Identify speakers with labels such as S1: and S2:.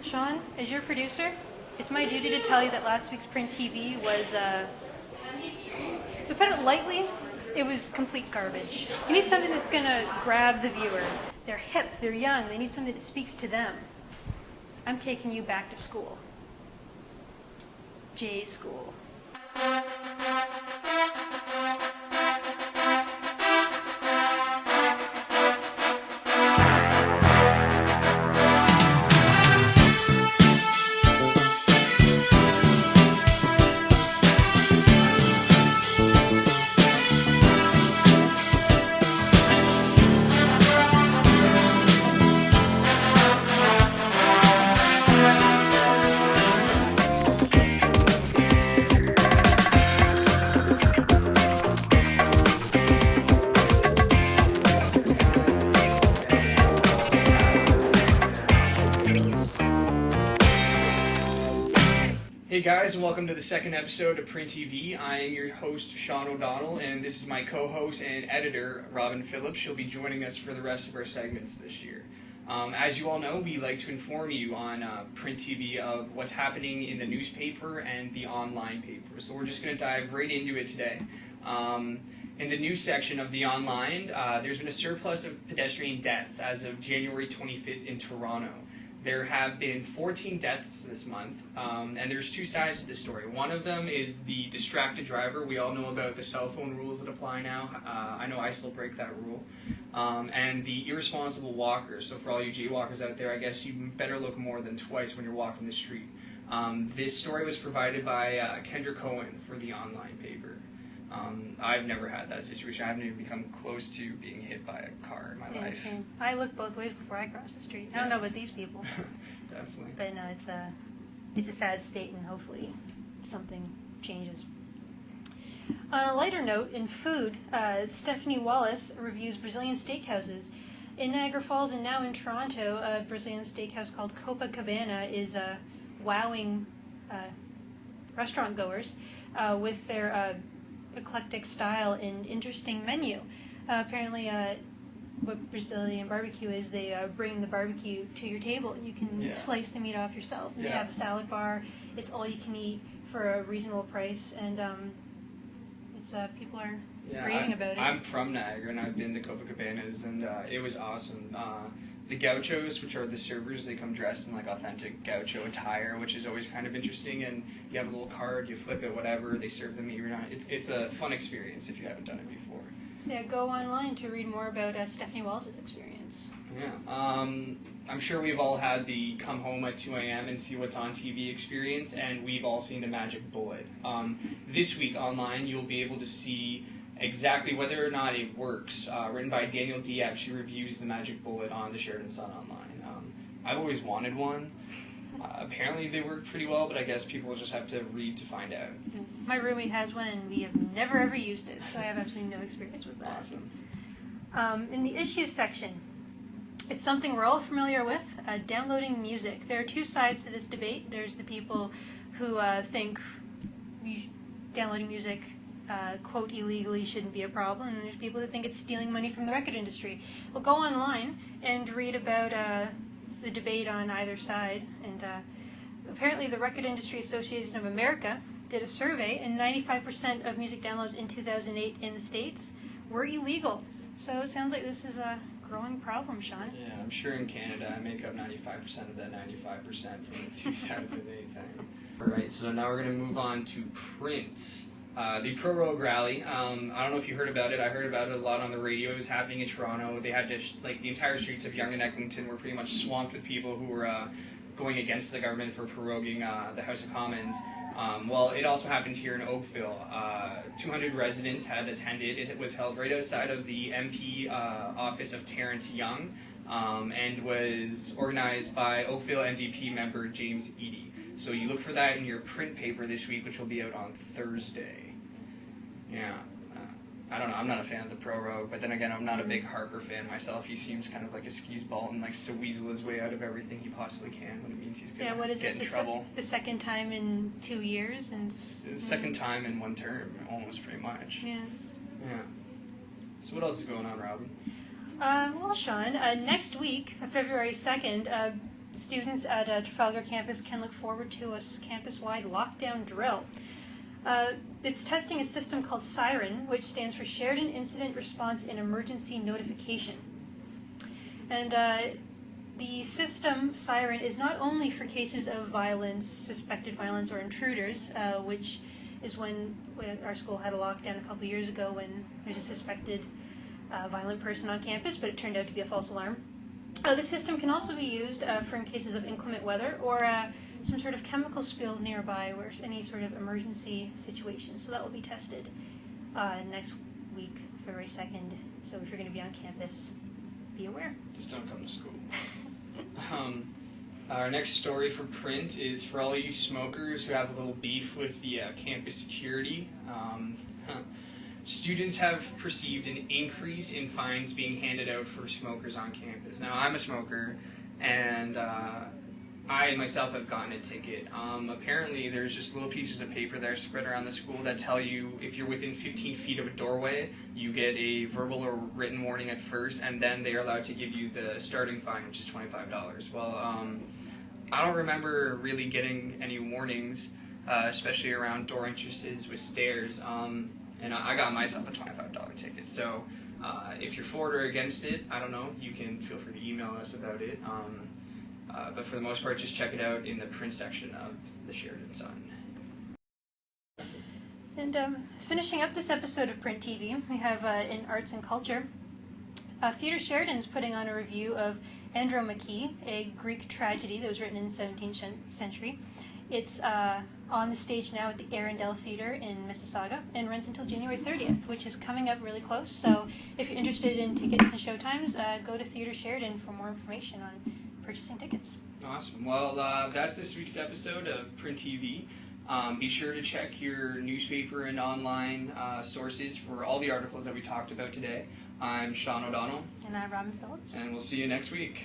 S1: Sean, as your producer, it's my duty to tell you that last week's print TV was, to put it lightly, it was complete garbage. You need something that's going to grab the viewer. They're hip, they're young, they need something that speaks to them. I'm taking you back to school. J School.
S2: Hey guys, and welcome to the second episode of Print TV. I am your host, Sean O'Donnell, and this is my co-host and editor, Robin Phillips. She'll be joining us for the rest of our segments this year. As you all know, we like to inform you on Print TV of what's happening in the newspaper and the online paper. So we're just going to dive right into it today. In the news section of the online, there's been a surplus of pedestrian deaths as of January 25th in Toronto. There have been 14 deaths this month, and there's two sides to this story. One of them is the distracted driver. We all know about the cell phone rules that apply now. I know I still break that rule. And the irresponsible walkers. So for all you jaywalkers out there, I guess you better look more than twice when you're walking the street. This story was provided by Kendra Cohen for the online paper. I've never had that situation. I haven't even become close to being hit by a car in my life.
S1: Same. I look both ways before I cross the street. I don't know about these people.
S2: Definitely.
S1: But no, it's a sad state, and hopefully something changes. On a lighter note, in food, Stephanie Wallace reviews Brazilian steakhouses. In Niagara Falls and now in Toronto, a Brazilian steakhouse called Copacabana is wowing restaurant goers with their eclectic style and interesting menu. Apparently, what Brazilian barbecue is, they bring the barbecue to your table and you can slice the meat off yourself. And they have a salad bar. It's all you can eat for a reasonable price, and it's people are raving about it.
S2: I'm from Niagara and I've been to Copacabanas, and it was awesome. The gauchos, which are the servers, they come dressed in like authentic gaucho attire, which is always kind of interesting, and you have a little card, you flip it, whatever, they serve the meat. It's a fun experience if you haven't done it before.
S1: So yeah, go online to read more about Stephanie Wallace's experience.
S2: Yeah, I'm sure we've all had the come home at 2 a.m. and see what's on TV experience, and we've all seen The Magic Bullet. This week online, you'll be able to see exactly whether or not it works. Written by Daniel Diep, she reviews The Magic Bullet on the Sheridan Sun online. I've always wanted one. Apparently they work pretty well, but I guess people just have to read to find out.
S1: My roommate has one, and we have never ever used it, so I have absolutely no experience with that.
S2: Awesome.
S1: In the issues section, it's something we're all familiar with, downloading music. There are two sides to this debate. There's the people who think downloading music quote, illegally shouldn't be a problem, and there's people who think it's stealing money from the record industry. Well, go online and read about the debate on either side, and apparently the Record Industry Association of America did a survey, and 95% of music downloads in 2008 in the States were illegal. So it sounds like this is a growing problem, Sean.
S2: Yeah, I'm sure in Canada I make up 95% of that 95% from the 2008 thing. Alright, so now we're going to move on to print. The Prorogue Rally, I don't know if you heard about it. I heard about it a lot on the radio. It was happening in Toronto. They had to, the entire streets of Yonge and Eglinton were pretty much swamped with people who were going against the government for proroguing the House of Commons. Well, it also happened here in Oakville. 200 residents had attended. It was held right outside of the MP office of Terrence Young, and was organized by Oakville NDP member James Eadie. So you look for that in your print paper this week, which will be out on Thursday. Yeah, I don't know. I'm not a fan of the Prorogue, but then again, I'm not a big Harper fan myself. He seems kind of like a skis ball and likes to weasel his way out of everything he possibly can when it means he's going to get in trouble.
S1: The second time in 2 years? And
S2: the second time in one term, almost pretty much.
S1: Yes.
S2: Yeah. So what else is going on, Robin?
S1: Well, Sean, next week, February 2nd, students at Trafalgar campus can look forward to a campus-wide lockdown drill. It's testing a system called SIREN, which stands for Sheridan Incident Response and Emergency Notification. And the system, SIREN, is not only for cases of violence, suspected violence, or intruders, which is when our school had a lockdown a couple years ago when there's a suspected violent person on campus, but it turned out to be a false alarm. The system can also be used for in cases of inclement weather or some sort of chemical spill nearby or any sort of emergency situation. So that will be tested next week, February 2nd. So if you're going to be on campus, be aware.
S2: Just don't come to school. Our next story for print is for all you smokers who have a little beef with the campus security. Students have perceived an increase in fines being handed out for smokers on campus. Now, I'm a smoker, and I myself have gotten a ticket. Apparently, there's just little pieces of paper that are spread around the school that tell you if you're within 15 feet of a doorway, you get a verbal or written warning at first, and then they are allowed to give you the starting fine, which is $25. Well, I don't remember really getting any warnings, especially around door entrances with stairs. And I got myself a $25 ticket. So if you're for it or against it, I don't know. You can feel free to email us about it. But for the most part, just check it out in the print section of the Sheridan Sun.
S1: And finishing up this episode of Print TV, we have in arts and culture. Theatre Sheridan is putting on a review of Andromache, a Greek tragedy that was written in the 17th century. It's on the stage now at the Arundel Theatre in Mississauga and runs until January 30th, which is coming up really close. So if you're interested in tickets and showtimes, go to Theatre Sheridan for more information on purchasing tickets.
S2: Awesome. Well, that's this week's episode of Print TV. Be sure to check your newspaper and online sources for all the articles that we talked about today. I'm Sean O'Donnell.
S1: And I'm Robin Phillips.
S2: And we'll see you next week.